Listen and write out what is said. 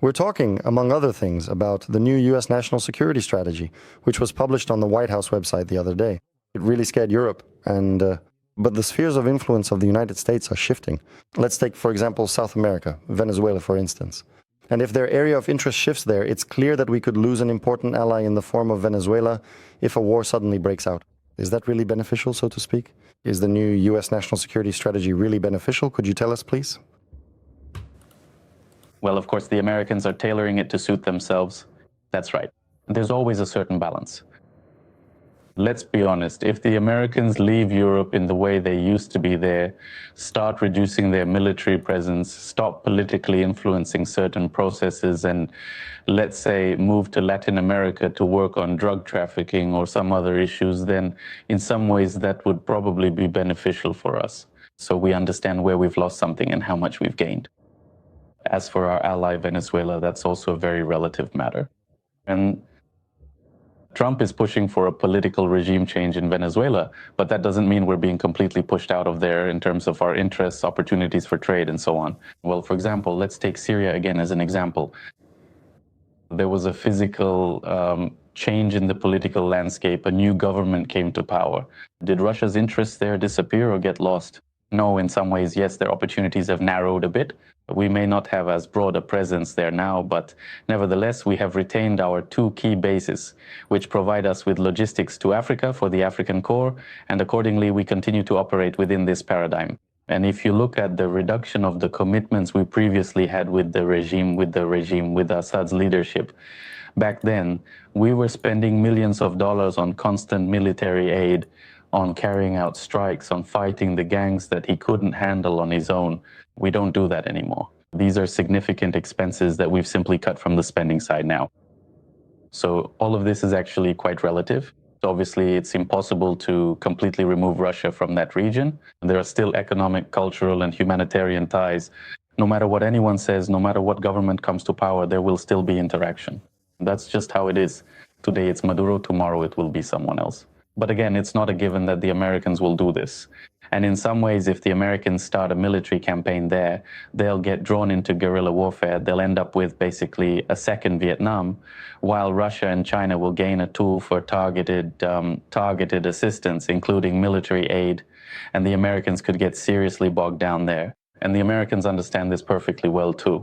We're talking, among other things, about the new US national security strategy, which was published on the White House website the other day. It really scared Europe, but the spheres of influence of the United States are shifting. Let's take, for example, South America, Venezuela, for instance. And if their area of interest shifts there, it's clear that we could lose an important ally in the form of Venezuela if a war suddenly breaks out. Is that really beneficial, so to speak? Is the new US national security strategy really beneficial? Could you tell us, please? Well, of course, the Americans are tailoring it to suit themselves. That's right. There's always a certain balance. Let's be honest, if the Americans leave Europe in the way they used to be there, start reducing their military presence, stop politically influencing certain processes, and let's say move to Latin America to work on drug trafficking or some other issues, then in some ways that would probably be beneficial for us. So we understand where we've lost something and how much we've gained. As for our ally Venezuela, that's also a very relative matter. And Trump is pushing for a political regime change in Venezuela, but that doesn't mean we're being completely pushed out of there in terms of our interests, opportunities for trade, and so on. Well, for example, let's take Syria again as an example. There was a physical change in the political landscape. A new government came to power. Did Russia's interests there disappear or get lost? No, in some ways, yes, their opportunities have narrowed a bit. We may not have as broad a presence there now, but nevertheless, we have retained our two key bases, which provide us with logistics to Africa for the African core, and accordingly, we continue to operate within this paradigm. And if you look at the reduction of the commitments we previously had with the regime, with Assad's leadership, back then, we were spending millions of dollars on constant military aid, on carrying out strikes, on fighting the gangs that he couldn't handle on his own. We don't do that anymore. These are significant expenses that we've simply cut from the spending side now. So all of this is actually quite relative. Obviously, it's impossible to completely remove Russia from that region. There are still economic, cultural, and humanitarian ties. No matter what anyone says, no matter what government comes to power, there will still be interaction. That's just how it is. Today it's Maduro, tomorrow it will be someone else. But again, it's not a given that the Americans will do this. And in some ways, if the Americans start a military campaign there, they'll get drawn into guerrilla warfare. They'll end up with basically a second Vietnam, while Russia and China will gain a tool for targeted assistance, including military aid. And the Americans could get seriously bogged down there. And the Americans understand this perfectly well, too.